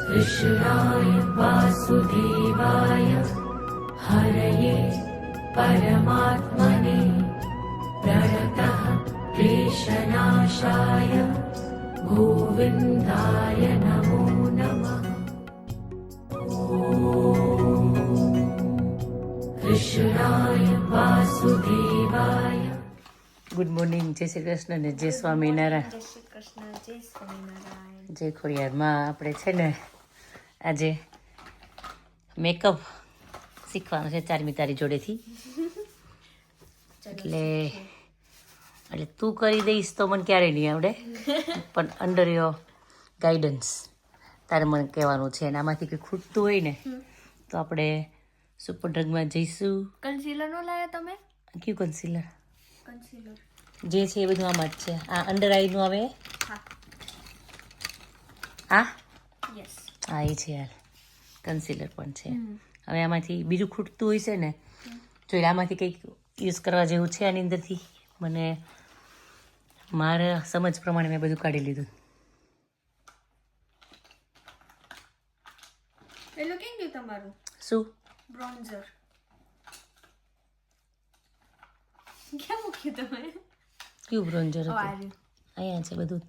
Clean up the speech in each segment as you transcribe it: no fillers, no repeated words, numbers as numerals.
कृष्णाय वासुदेवाय हरये परमात्मने प्रणतः क्लेशनाशाय गोविन्दाय नमो नमः। कृष्णाय वासुदेवाय। ગુડ મોર્નિંગ, જય શ્રી કૃષ્ણ ને જય સ્વામિનારાયણ. જય શ્રી કૃષ્ણ, જય સ્વામિનારાયણ. જય ખોડિયારમાં. આપણે છે ને આજે મેકઅપ શીખવાનું છે ચારમી તારી જોડેથી. એટલે તું કરી દઈશ તો મને ક્યારેય નહીં આવડે, પણ અંડર યોર ગાઈડન્સ તારે મને કહેવાનું છે. અને આમાંથી કંઈ ખૂટતું હોય ને તો આપણે સુપર ડ્રગમાં જઈશું. કન્સીલર નો લાયા તમે? કયું કન્સીલર? કન્સીલર જે છે એ બધું આમાં જ છે. આ અંડર આઈનું આવે. હા યસ, હા એ છે યાર, કન્સીલર પણ છે. હવે આમાંથી બીજું ખૂટતું હોય છે ને, જો આમાંથી કંઈક યુઝ કરવા જેવું છે આની અંદરથી. મને મારા સમજ પ્રમાણે મેં બધું કાઢી લીધું. પેલું કેમ ગયું તમારું શું બ્રોન્ઝર? ક્યાં મૂક્યું તમે? કયું બ્રોન્ઝર હતું? આવ્યું અહીંયા છે બધું.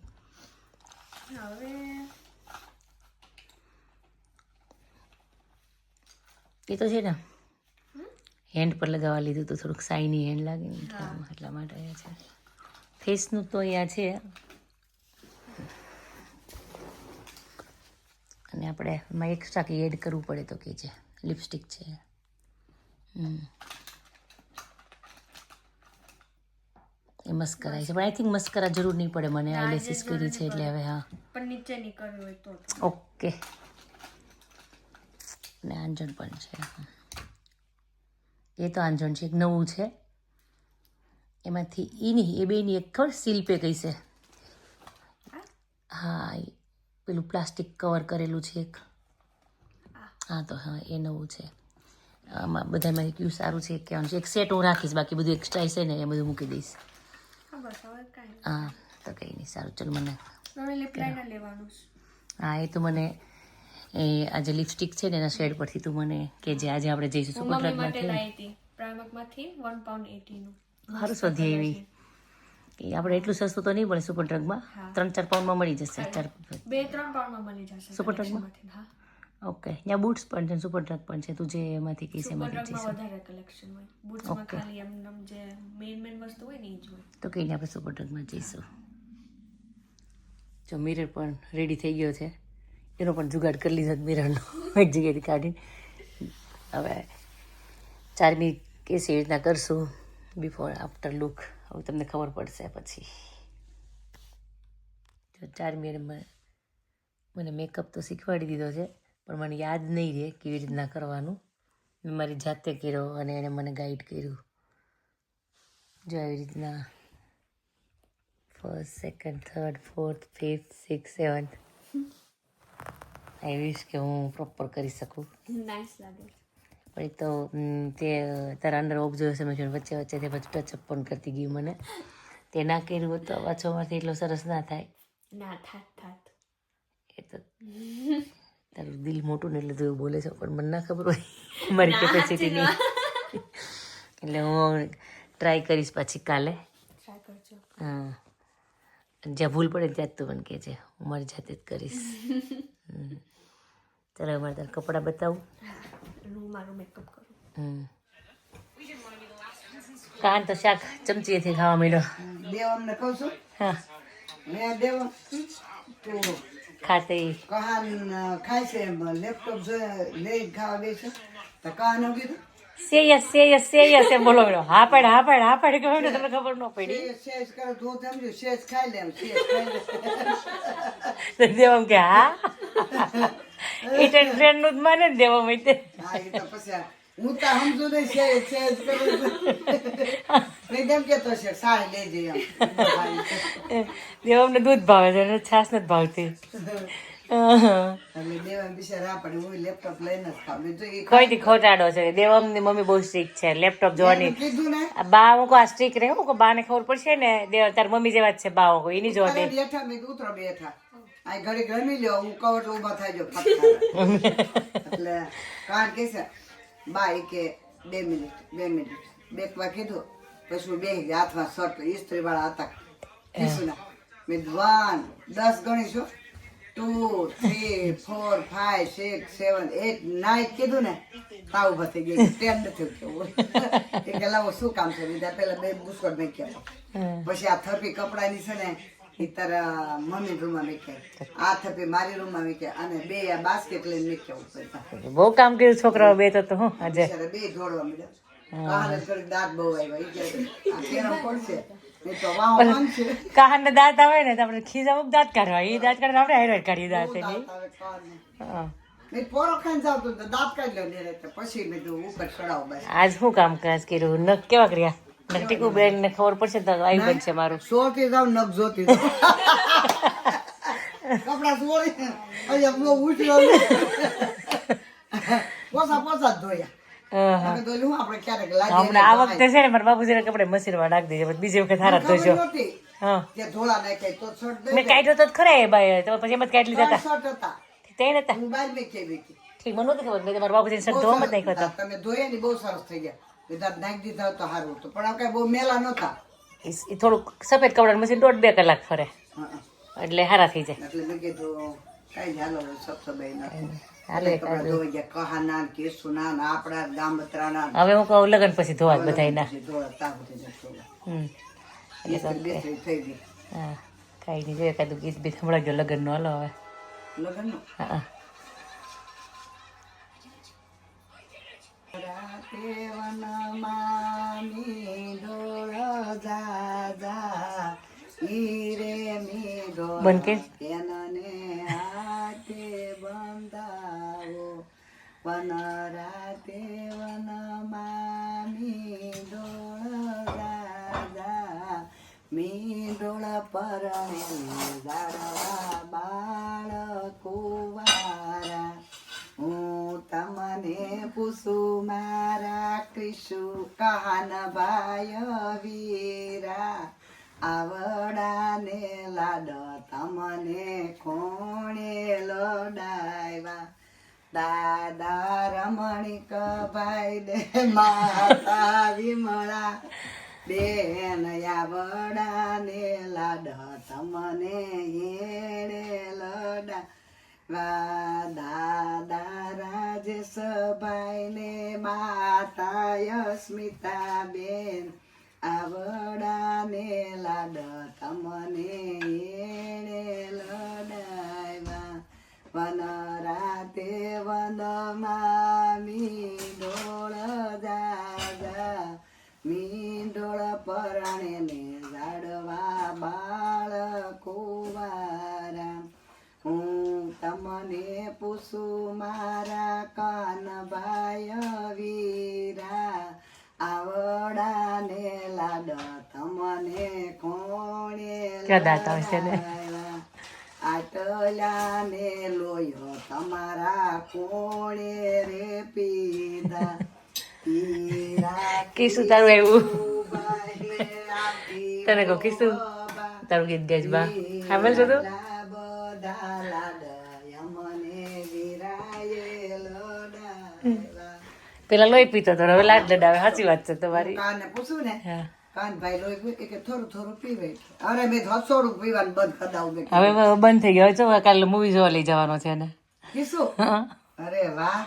હવે એ તો છે ને હેન્ડ પર લગાવવા લીધું તો થોડુંક શાઇની હેન્ડ લાગે ને એટલા માટે અહીંયા છે. ફેસનું તો અહીંયા છે. અને આપણે એમાં એક્સ્ટ્રા કંઈ એડ કરવું પડે તો કે છે લિપસ્ટિક છે. એ મસ્કરા છે, પણ આઈ થિંક મસ્કરા જરૂર નહીં પડે. મને આઈલેસીસ કરી છે એટલે હવે હા પણ નીચે નહીં કરવું હોય તો ઓકે. ને આંજણ પણ છે. એ તો આંજણ છે, એક નવું છે. એમાંથી એની એ બેની એક ખબર સીલ પે કઈ છે. હા પેલું પ્લાસ્ટિક કવર કરેલું છે એક. હા તો હા એ નવું છે. આમાં બધામાંથી કયું સારું છે કહેવાનું છે. એક સેટ હું રાખીશ, બાકી બધું એક્સ્ટ્રા છે ને એ બધું મૂકી દઈશ. હા તો કંઈ નહીં, સારું ચલો. મને લિપ લાઇનર લેવાનું છે. હા એ તો મને એ આજે લિપસ્ટિક છે ને એના શેડ પરથી તું મને કે જે આજે આપણે જઈશું સુપર મમ્મી ડ્રગમાં માટે લાવી હતી પ્રાઇમકમાંથી £1.80 નું. સારું શોધી એવી. એ આપણે એટલું સસ્તું તો નહીં મળે સુપર ડ્રગમાં. 3-4 પાઉન્ડમાં મળી જશે. 2-3 પાઉન્ડમાં મળી જશે સુપર ડ્રગમાં. હા ઓકે, ત્યાં બૂટ્સ પણ છે, સુપર ડ્રગ પણ છે. તું જે એમાંથી કહીશ સુપર એમાંથી ડ્રગમાં જઈશું. વધારે કલેક્શન હોય. બૂટ્સમાં ખાલી એમ જે મેઇન વસ્તુ હોય ને એ જ હોય. તો કંઈ નહીં, આપણે સુપર ડ્રગમાં જઈશું. જો મિરર પણ રેડી થઈ ગયો છે. એનો પણ જુગાડ કરી લીધો મિરરનો એક જગ્યાએથી કાઢીને. હવે ચારમી કેસ એ રીતના કરશું બિફોર આફ્ટર લુક. હવે તમને ખબર પડશે પછી. જો ચારમી મને મેકઅપ તો શીખવાડી દીધો છે, પણ મને યાદ નહીં રહે કેવી રીતના કરવાનું. મેં મારી જાતે કર્યો અને એણે મને ગાઈડ કર્યું. જો આવી રીતના 1st, 2nd, 3rd, 4th, 5th, 6th, 7th. આઈ વિશ કે હું પ્રોપર કરી શકું. નાઇસ લાગે. પણ એ તો તે તારા અંદર ઓબ્ઝર્વેશન વચ્ચે વચ્ચે તે પછી ટચઅપ પણ કરતી ગયું મને. તે ના કર્યું હોત તો પાછોમાંથી એટલો સરસ ના થાય. ના થાત એ તો તારું દિલ મોટું ને એટલે તું એવું બોલે છે, પણ મને ના ખબર હોય મારી કેપેસિટી નહીં. એટલે હું ટ્રાય કરીશ પછી કાલે. ટ્રાય કરજો. હા, જ્યાં ભૂલ પડે ત્યાં જ તું મને કહેજે, હું મારી જાતે જ કરીશ. ચાલો મારે તારા કપડાં બતાવું. હું મારું મેકઅપ કરું. કાન તો શાક ચમચીએથી ખાવા માંડ્યો. દેવમને કહું છું. હા મેં દેવ તું ખાતે કહાન ખાય છે, લેપટોપ લઈ ખાવા દે છે તો કહાન કીધું સેયસ એમ બોલો મેળો. હા પાડ કહ્યું ને તમને ખબર ન પડી. શેષ કરે તો સમજ્યું શેષ ખાઈ લે શેષ ખાઈ લે. દેવમ કે હા ઇટ એન્ડ ફ્રેન્ડ નું જ માને ને દેવમ એટલે. હા એ તો પછી હું તો સમજુ નહીં શેષ શેષ કરું નહીં તેમ કેતો છે સારી લેજે એમ. દેવમને દૂધ ભાવે છે, છાસ નથી ભાવતી. એટલે દેવન બિચારા આપણે હું લેપટોપ લઈને જ ખાવ તો એ કોઈ થી ખોટાડો છે. દેવમની મમ્મી બહુ સ્ટ્રીક છે લેપટોપ જોવાની. કીધું ને બા હું આ સ્ટ્રીક રહે હું બા ને ખબર પડશે ને દેવ તાર મમ્મી જેવા જ છે બા હું એની જોવા દે. બેઠા મેં ઉતરો બેઠા આ ઘડીક રમી લ્યો હું કહું એટલે ઊભા થાય જો ફટકારા. એટલે કારણ કે છે બા ઈ કે 2 મિનિટ બેકવા કીધું પછી હું બેસી ગયા હાથમાં શર્ટ ઇસ્ત્રી વાળા હતા કિશુના મેં 1 10 ગણીશું 2 3 4 5 6 7 8 9 કીધું ને તાવ ઉભા થઈ ગઈ 10 નથી કેવું એ કે લાવો શું કામ છે બીજા પેલા 2 બુસ્કોટ મેક્યા પછી આ થપી કપડાની છે ને ઈ તારા મમ્મી રૂમમાં મેક્યા આ થપી મારી રૂમમાં મેક્યા અને 2 આ બાસ્કેટ લઈને મેક્યા ઉપર બહુ કામ કર્યું છોકરાઓ બે તો હું આજે બિચારા 2 જોડવા મળ્યા કાલે થોડીક દાંત બહુ આવ્યા ઈ કે આ કેરમ પડશે નહીં તો વાહ વાહ છે કાહન ને દાંત આવે ને તો આપણે ખીજા મુક દાંત કાઢવા એ દાંત કાઢીને આપણે હેરવેર કાઢી દાંત એની હા નહીં પોરો ખાઈને જાવ તો દાંત કાઢી લો ને પછી મેં તો ઉપર ચડાવ બસ આજ શું કામ કાજ કર્યું નખ કેવા કર્યા નખ ટીકુ બેન ને ખબર પડશે તો આવી બનશે મારું સોતી જાવ નખ જોતી જાવ કપડા સોળી અહીંયા નો ઉઠ્યો પોસા ધોયા આપણે તો હું આપણે ક્યારેક લાગે હમણાં આ વખતે છે ને મારા બાબુજીના કપડે મશીનમાં નાખી દેજો બીજી વખત હારા ધોજો હા કે ધોળા નાખે તો શર્ટ દે મેં કાઢ્યો તો ખરા એ ભાઈ તો પછી એમ જ કાઢી લીધા શર્ટ હતા હતા તે નતા હું બહાર મેં કેવી હતી ઠીક મને નહોતું ખબર મેં તમારા બાબુજીને શર્ટ ધોવા જ નાખ્યો હતો તમે ધોયા ને બહુ સરસ થઈ ગયા વિધાત નાખી દીધા તો સારું હતું પણ આ કઈ બહુ મેલા નહોતા એ થોડુંક સફેદ કપડાનું મશીન 1.5 કલાક ફરે એટલે હારા થઈ જાય એટલે મેં કીધું કઈ હાલો સબસબાઈ નથી હાલે કપડા ધોઈ ગયા કહાના કેસુના આપણા ગામત્રાના હવે હું કહું લગન પછી ધોવા જ બધાયના ધોળા તાપ થઈ જતો હમ થઈ ગઈ હા કાંઈ નહીં જોઈએ કાંઈ ગીત બીત સંભળાવજો લગ્નનું હાલો હવે લગ્નનું હા રાતે વનમાં મીંઢોળ જા ઈ રે મીંઢોળ બંધ કે તેનને હાથે બંધાવો વન રાતે વનમાં મીંઢોળ જા મીંઢોળ પરણે ઝાડવા બાળકો વારા હું તમને પૂછું મારા કૃષુ કહાન ભાઈ વીરા આવડાને લાડ તમને કોણે લડાવ્યા દાદા રમણીક ભાઈ દે માતા વિમળા બેન આવડાને લાડ તમને એણે લડા દાદા રાજેશભાઈ ને માતા યસ્મિતા બેન આવડાને લાડ તમને એણે લડાવ્યા વન રાતે વનમાં મીંઢોળ જા મીંઢોળ પરણે ને ઝાડવા બાળકો વારા હું તમને પૂછું મારા કાનભાઈ વીરા આવડાને લાડ તમને કોણે લડાવ્યા આટલાને લોયો તમારા કોણે રે પીધા કીશું તારું એવું તને કહું કીશું તારું ગીત ગાઈશ બા સાંભળ છો તું પેલા લોહી પીતો તો હવે લાડ લડાવે સાચી વાત છે તમારી કાનને પૂછું ને હા કાનભાઈ લોહી પીવે કે થોડું થોડું પીવે અરે મેં હસોડું પીવાનું બંધ કરાવું મેં હવે બંધ થઈ ગયો હવે કાલે મૂવી જોવા લઈ જવાનો છે ને કીશું અરે વાહ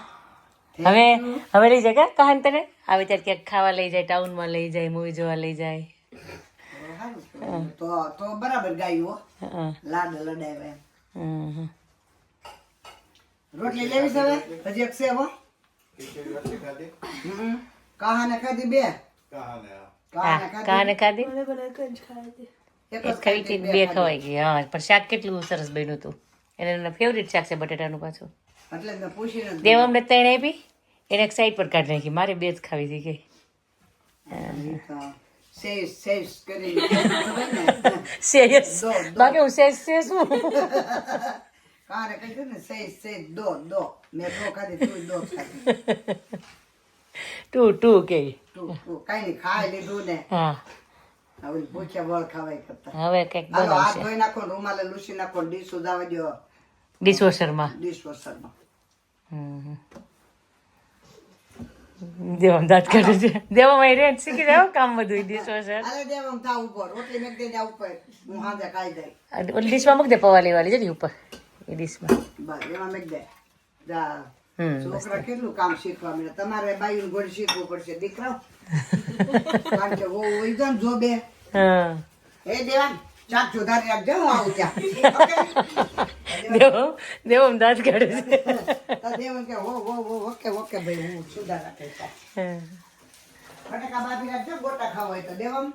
હવે હવે લઈ જાય કા કહાન તને આવે ત્યારે ક્યાંક ખાવા લઈ જાય ટાઉનમાં લઈ જાય મૂવી જોવા લઈ જાય તો બરાબર ગાયું હા લાડ લડાવે હમ રોટલી લેવી છે હવે હજી એક સેવ કહાને ખાધી 2 કાને ખાધી એક એક ખાવી હતી 2 ખવાઈ ગઈ હા પણ શાક કેટલું સરસ બન્યું હતું એને ફેવરિટ શાક છે બટેટાનું પાછું એટલે મેં પૂછીને દેવ અમને 3 આપી એને એક સાઈડ પર કાઢી નાખી મારે 2 જ ખાવી હતી ગઈ સેસ કરીને સેસ બાકી હું સેસ શું કાને કહ્યું ને સેસ દો મેં દો ખાધી તું દો ખાધી ટુ કે તું કઈ નહીં ખાઈ લીધું ને હા હવે ભૂખ્યા વળ ખાવાય કરતા હવે કંઈક હાલો હાથ બનાવશે ધોઈ નાખો ને રૂમાલે લૂસી નાખો ને ડીશ ઉધાવા દો ડિશવોશરમાં. ડિશવોશરમાં. દેવામાં દાંત કાઢે છે. દેવામાં રેન્ટ શીખી જાવ કામ બધું ડિશવોશર. અરે દેવમ થા ઉપર રોટલી મેક દે જા ઉપર હું હાજે ખાઈ જાય ઓલી ડીશમાં મૂક દે પૌવા લેવાલી છે ને ઉપર એ ડીશમાં. બસ એમાં મેક દે જા હમ છોકરા કેટલું કામ શીખવા મળે તમારે બાયું ગોળ શીખવું પડશે દીકરાઓ કારણ કે વો એકદમ જો બે હા એ દેવાન ચાક જોધારી રાખજો હું આવું ત્યાં દેવામાં દાંત કાઢે છે. તો દેવન કે હો ઓકે ઓકે ભાઈ હું સુધાર રાખે હા. બટાકા બાફી રાખજો ગોટા ખાવા હોય તો દેવમ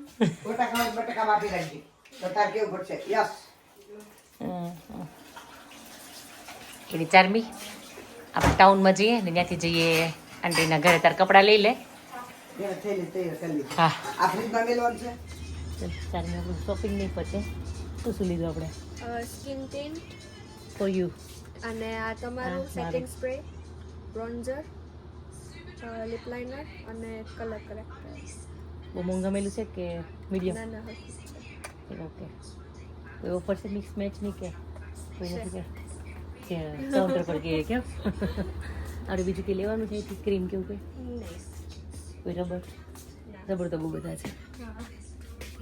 ગોટા ખાવા હોય તો બટાકા બાફી રાખજો તો તાર કેવું પડશે યસ એની ચારમી આપણે ટાઉનમાં જઈએ ને ત્યાંથી જઈએ આંટીના ઘરે તાર કપડાં લઈ લે. એને થઈને તૈયાર કરી લીધું હા આ ફ્રીજમાં મેલવાનું છે ચારમી આપણું શોપિંગ નહીં પતે. શું લીધું આપણે સ્કિન ટિન્ટ ફોર યુ? અને આ તમારું સેટિંગ સ્પ્રે, બ્રોન્ઝર, લિપ લાઇનર અને કલર કરેક્ટર. બહુ મોંઘા મેલું છે કે મીડિયમ? ના ઓકે. કોઈ ઓફર છે મિક્સ મેચ નહીં કે કોઈ નથી કે કાઉન્ટર પર કે કેમ આપણે બીજું કંઈ લેવાનું છે ક્રીમ કેવું કંઈ? કોઈ રબર તો બહુ બધા છે.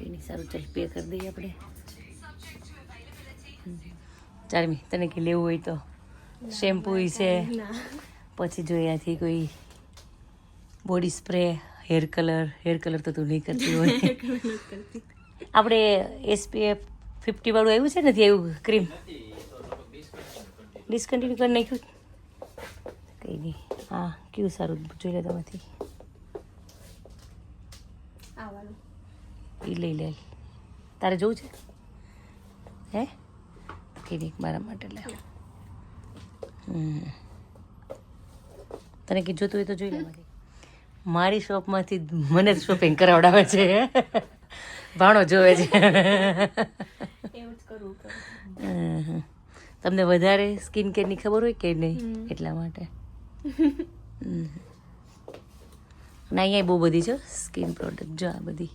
એની સારું ચાલ પે કરી દઈએ આપણે. ચારમી તને કે લેવું હોય તો શેમ્પૂ છે પછી જોયાથી કોઈ બોડી સ્પ્રે, હેર કલર તો તું નહીં કરતી હોય. આપણે SPF 50 વાળું આવ્યું છે નથી આવ્યું ક્રીમ? ડિસ્કન્ટિન્યુ કરી નાખ્યું? કંઈ નહીં. હા કેવું સારું જોઈ લે તમાથી આવવાનું. એ લઈ લે. તારે જોવું છે હે? કંઈ નહીં મારા માટે લે. તને કંઈ જોતું હોય તો જોઈ લે. મારી શોપમાંથી મને જ શોપિંગ કરાવડાવે છે. ભાણો જોવે છે. એવું જ કરવું. તમને વધારે સ્કિન કેરની ખબર હોય કે નહીં એટલા માટે. ના અહીંયા બહુ બધી છે સ્કિન પ્રોડક્ટ. જો આ બધી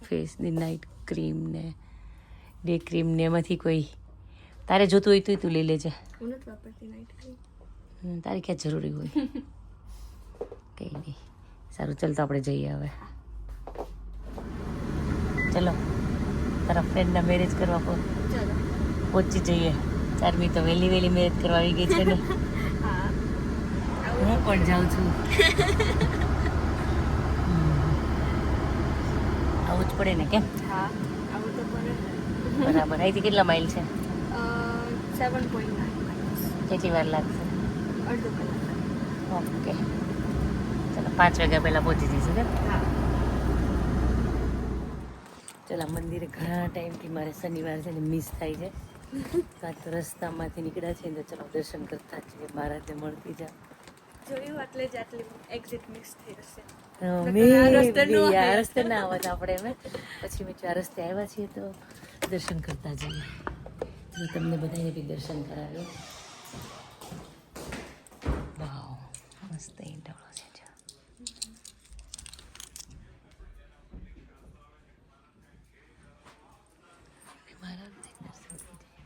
ફેસની નાઇટ ક્રીમ ને ડે ક્રીમ ને એમાંથી કોઈ તારે જોતું હોય તો તું લઈ લેજે. હું નથી વાપરતી નાઇટ ક્રીમ. તારે ક્યાં જરૂરી હોય. કંઈ નહીં. સારું ચાલ તો આપણે જઈએ હવે. ચલો તારા ફ્રેન્ડના મેરેજ કરવા ચલો. પહોંચી જઈએ. ચારમી તો વહેલી મેરેજ કરવા આવી ગઈ છે ને. હા. હું પણ જાઉં છું. આવું જ પડે ને કેમ? હા આવું તો પડે. બરાબર. અહીંથી કેટલા માઇલ છે? 7.9 કેટલી વાર લાગશે? અડધો કલાક. ઓકે ચલો 5 વાગ્યા પહેલાં પહોંચી જઈશું કેમ? હા. ચલો મંદિરે ઘણા ટાઈમથી મારે શનિવાર છે ને મિસ થાય છે. કાં તો રસ્તામાંથી નીકળ્યા છે ને તો ચલો દર્શન કરતા જઈએ. મહારાજને મળતી જાઓ. જોયું એટલે જ આટલી એક્ઝિટ મિક્સ થઈ હશે. આ રસ્તે ના આવત આપણે એમ પછી મેં આ રસ્તે આવ્યા છીએ તો દર્શન કરતા જઈએ. જો તમને બધાને બી દર્શન કરાવ્યો. વાવ મસ્ત ઈંટોળો છે. જો મહારાજને દર્શન કરી દઈએ.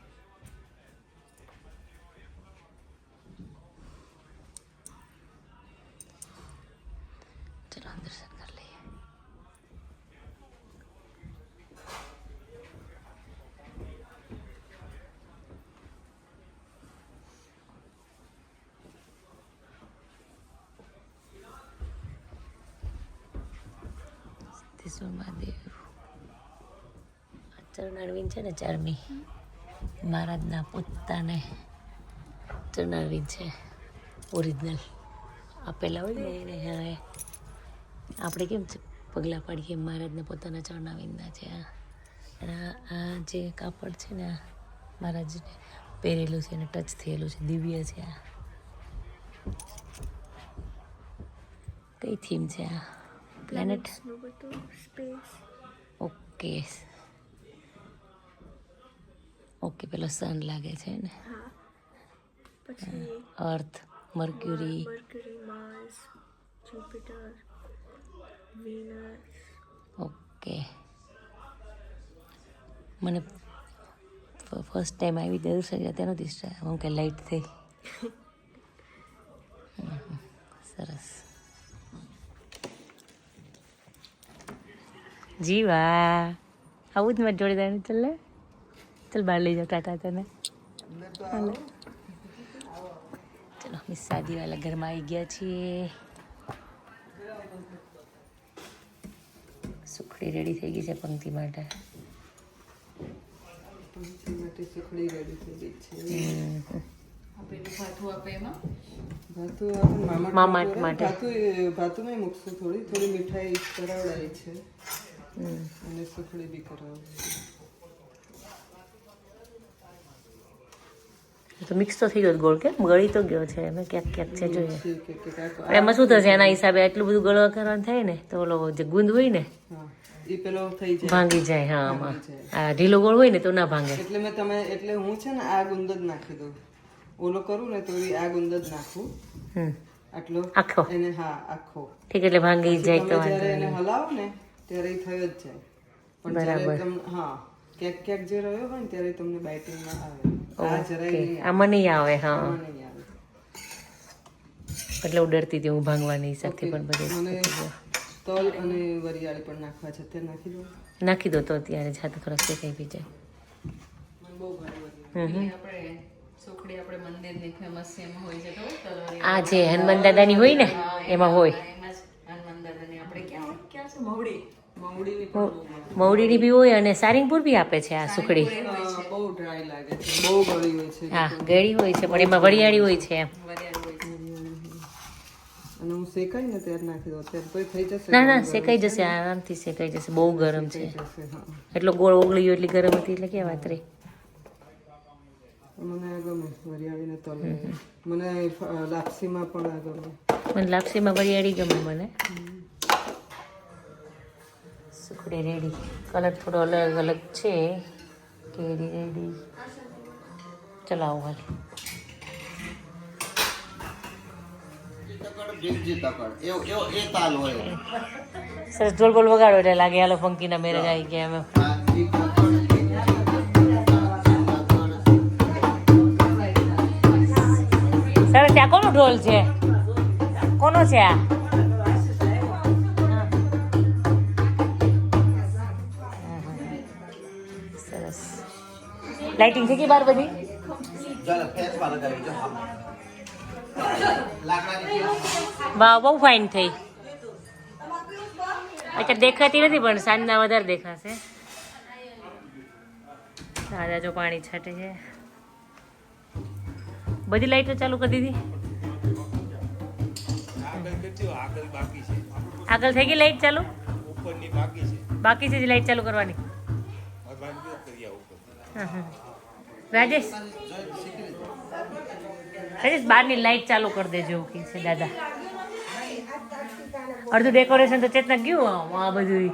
ચલો દર્શન કરી લઈએ. સિદ્ધેશ્વર મહાદેવ ચરણારવિંદ છે ને ચારમી મહારાજના પોતાને ચરણારવિંદ છે ઓરિજિનલ આપેલા હોય ને એને. હવે આપણે કેમ છે પગલાં પાડીએ મહારાજને પોતાના ચરણારવિંદના છે. અને આ જે કાપડ છે ને આ મહારાજને પહેરેલું છે અને ટચ થયેલું છે. દિવ્ય છે. આ કઈ થીમ છે આ? પ્લેનેટ. નું બધું સ્પેસ. ઓકે ઓકે પેલો સન લાગે છે ને. હા. પછી Earth, Mercury. Mercury, Mars, Jupiter, Venus. Okay મને ફર્સ્ટ ટાઈમ આવી દર્શન ગયા તેનો દિશા હું કે લાઈટ થઈ સરસ જીવા આવું જ મારે જોડીદાર ચાલે ચાલ બહાર લઈ જાઓ ટાટા તને ચલો અમે શાદીવાલા ઘરમાં આવી ગયા છીએ સુખડી રેડી થઈ ગઈ છે પંક્તિ માટે મામા માટે ભાતુમાં મૂકશું થોડી મીઠાઈ કરાવડાવી છે અને સુખડી બી કરાવડાવી તો મિક્સ તો થઈ ગયો ગોળ કે ગળી તો ગયો છે એમાં ક્યાંક ક્યાંક છે જોઈએ એમાં શું થશે એના હિસાબે એટલું બધું ગળવા કરવાનું થાય ને તો ઓલો જે ગુંદ હોય ને એ પેલો થઈ જાય ભાંગી જાય હા આમાં આ ઢીલો ગોળ હોય ને તો ના ભાંગે એટલે હું છે ને આ ગુંદ જ નાખી દઉં ઓલો કરું ને તો આ ગુંદ જ નાખું આટલો આખો એને હા આખો ઠીક એટલે ભાંગી જાય તો જ્યારે એને હલાવો ને ત્યારે એ થઈ જ જાય પણ જ્યારે તમે હા ક્યાંક ક્યાંક જે રહ્યો હોય ને ત્યારે તમને બાઇટિંગમાં આવે આ જરાય આમાં નહીં આવે હા નહીં આવે એટલે હું ડરતી હતી હું ભાંગવાની હિસાબથી પણ બધે મને તલ અને વરિયાળી પણ નાખવા છે તે નાખી દો નાખી દો તો ત્યારે જાતે થોડા શેકાઈ બી જાય બહુ ભારે આ જે હનુમાન દાદાની હોય ને એમાં હોય મવડીની બી હોય અને સારંગપુર બી આપે છે આ સુખડી બહુ ડ્રાય લાગે છે બહુ ગળી હોય છે હા ગળી હોય છે પણ એમાં વરિયાળી હોય છે એમ અને હું શેકાઈ ને ત્યારે નાખી દઉં ત્યારે પછી થઈ જશે ના ના શેકાઈ જશે આરામથી શેકાઈ જશે બહુ ગરમ છે હા એટલો ગોળ ઓગળી ગયો એટલી ગરમ હતી એટલે કેવા વાત રહી મને ગમે વરિયાળી ને તલ મને લાપસીમાં પણ આ ગમે મને લાપસીમાં વરિયાળી ગમે મને સુખડી રેડી કલર થોડો અલગ અલગ છે કેરી રેડી ચલાવો હાલ સરસ ઢોલ બોલ વગાડો એટલે લાગે હાલો ફંકીના મેરેજ આવી ગયા અમે સરસ આ કોનો ઢોલ છે કોનો છે આ સરસ લાઇટિંગ થઈ ગઈ 12 બધી વાહ બહુ ફાઇન થઈ અત્યારે દેખાતી નથી પણ સાંજના વધારે દેખાશે દાદા જો પાણી છાંટે છે બધી લાઈટો ચાલુ કરી દીધી આગળ થઈ ગઈ લાઈટ ચાલુ બાકી છે લાઈટ ચાલુ કરવાની રાજેશ બહારની લાઈટ ચાલુ કરી દેજો એવું કે છે દાદા અડધું ડેકોરેશન તો ચેતના ગયું આ બધું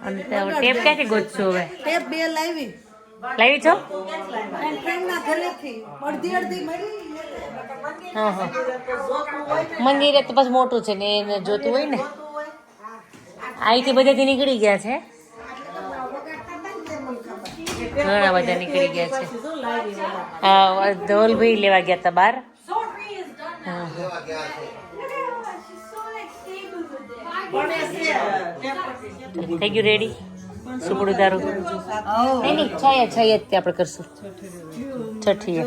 અને ટેપ ક્યાંથી ગોતશો હવે ટેપ બે લાવી છો ફ્રેન્ડના ઘરેથી અડધી અડધી મળી હા હા મંદિરે તો બસ મોટું છે ને એને જોતું હોય ને અહીંથી બધેથી નીકળી ગયા છે ઘણા બધા નીકળી ગયા છે હા ધોલભાઈ લેવા ગયા હતા બહાર થઈ ગયું રેડી સુપડું તારું નહીં નહીં છાય જ આપણે કરશું છઠ્ઠી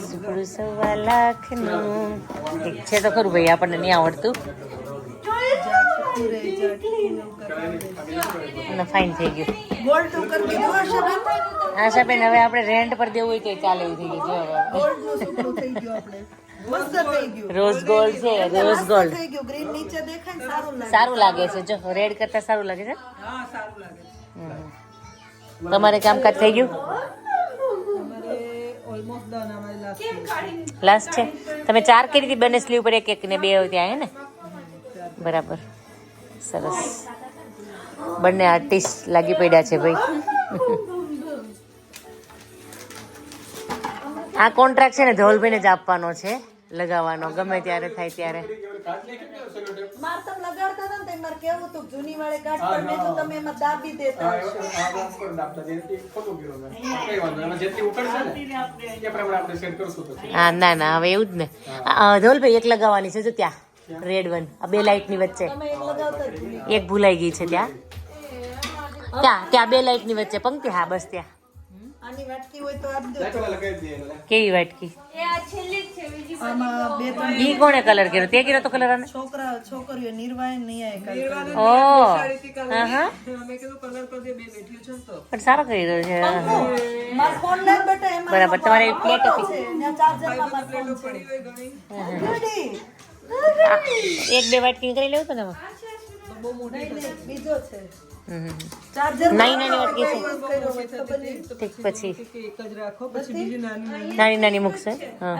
સુપડું 1.25 લાખનું એક છે તો ખરું ભાઈ આપણને નહીં આવડતું અને ફાઇન થઈ ગયું આશાબેન હવે આપણે રેન્ટ પર દેવું હોય તો ચાલે એવું થઈ ગયું રોઝ ગોલ્ડ છે રોઝ ગોલ્ડ સારું લાગે છે જો રેડ કરતા સારું લાગે છે તમારે કામકાજ થઈ ગયું લાસ્ટ છે તમે 4 કરી હતી બંને સ્લીવ પર એક ને 2 ત્યાં હે ને બરાબર સરસ બંને આર્ટિસ્ટ લાગી પડ્યા છે ભાઈ આ કોન્ટ્રાક્ટ છે ને ધવલભાઈને જ આપવાનો છે લગાવવાનો ગમે ત્યારે થાય ત્યારે. માર તમે લગાડતા હતા ને તો મારે કેવું હતું જૂની વાળી ગાંઠ પર મેં તો તમે એમાં દાબી દેતા હશો. હા ના ના હવે એવું જ ને. ધવલભાઈ એક લગાવવાની છે જો ત્યાં રેડ વન આ બે લાઇટ ની વચ્ચે તમે એક લગાવતા જ ભૂલી એક ભૂલાઈ ગઈ છે ત્યાં ત્યાં બે લાઇટ ની વચ્ચે પંક્તિ. હા બસ ત્યાં. આની વાટકી હોય તો આપજો તો. કેવી વાટકી? આમાં બે ત્રણ ઈ કોણે કલર કર્યો? તે કર્યો તો કલર આને? છોકરીઓ નિર્વાણ નહીં આવે કાલ ઓ હા હા મેં કીધું કલર કરી દે, બે બેઠી છે ને તો પણ સારો કરી રહ્યો છે. મારો ફોન લઈ બેટા એમાં બરાબર તમારે પ્લેટ હતી. ત્યાં ચાર્જરમાં મારો ફોન છે રેડી એક બે વાટકી કરી લેવું તો ને એમાં? નહીં બીજો છે હમ. ચાર્જર નાની વાટકી છે. ઠીક પછી એક જ રાખો, પછી બીજી નાની નાની નાની મૂકશે. હા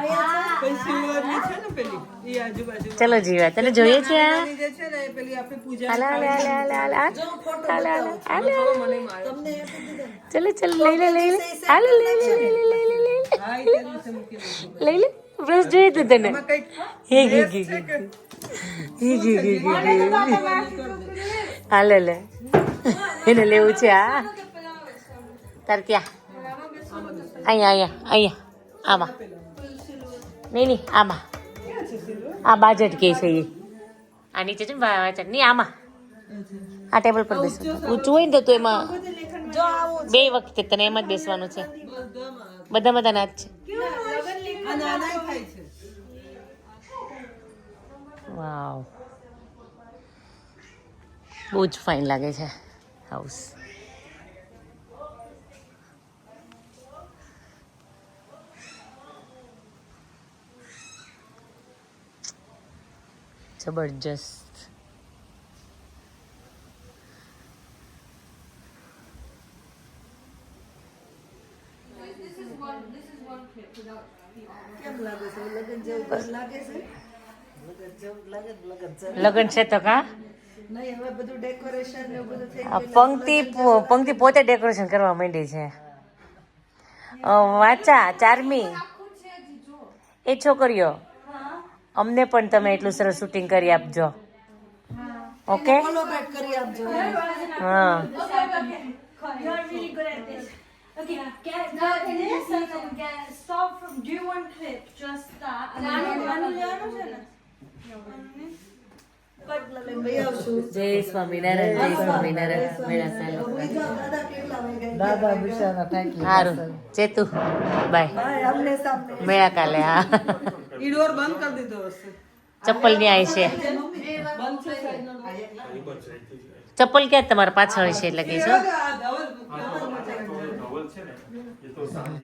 પછી સિલ્વરની છે ને પેલી એ આજુબાજુ ચલો જીવા તને જોઈએ છે આ? જે છે ને એ પેલી આપણે પૂજા હાલે હાલે હાલે હાલે હાલે હાલે હાલે હાલે હાલે તમને આપી દીધા ને. ચલો ચલો લઈ લે લઈ લે હાલે લઈ લે લઈ લે લઈ લે લઈ લે હા એ તે દિવસે મૂકી દઈશું. લઈ લે બ્રશ જોઈએ તો તને કંઈક હે ઘી ઘી ઘી હાલે લે એને લેવું છે આ તાર ક્યાં? અહીંયા અહીંયા અહીંયા આમાં નહીં નહીં આમાં આ બાજટ કે છે એ આ નીચે છે ને વાંચન નહીં આમાં આ ટેબલ પર બેસવાનું ઊંચું હોય ને તો એમાં બે વખતે તને એમાં જ બેસવાનું છે. બધા બધાના જ છે. વાવ બહુ જ ફાઇન લાગે છે હાઉસ. જબરજસ્ત. કેમ લાગે છે લગન જેવું લાગે છે લગન છે તો કા નહીં હવે બધું ડેકોરેશન ને એવું બધું થઈ આ પંક્તિ પોતે ડેકોરેશન કરવા માંડી છે. વાચા ચારમી એ છોકરીઓ અમને પણ તમે એટલું સરસ શૂટિંગ કરી આપજો. ઓકે કોલોબરેટ કરી આપજો હા You're really good at this. Okay, get now this and then get stop from do one clip, just that. And then લઈ આવશું જય સ્વામિનારાયણ જય સ્વામિનારાયણ મેળા ચાલો. દાદા કેટલા વાગ્યા સારું ચેતુ બાય અમને સામે મેળા કાલે. હા ઈ ડોર બંધ કરી દીધો હશે. ચપ્પલ ની આવી છે. ચપ્પલ ક્યાં તમારા પાછળ છે એટલે કહીશું. આ ધવલ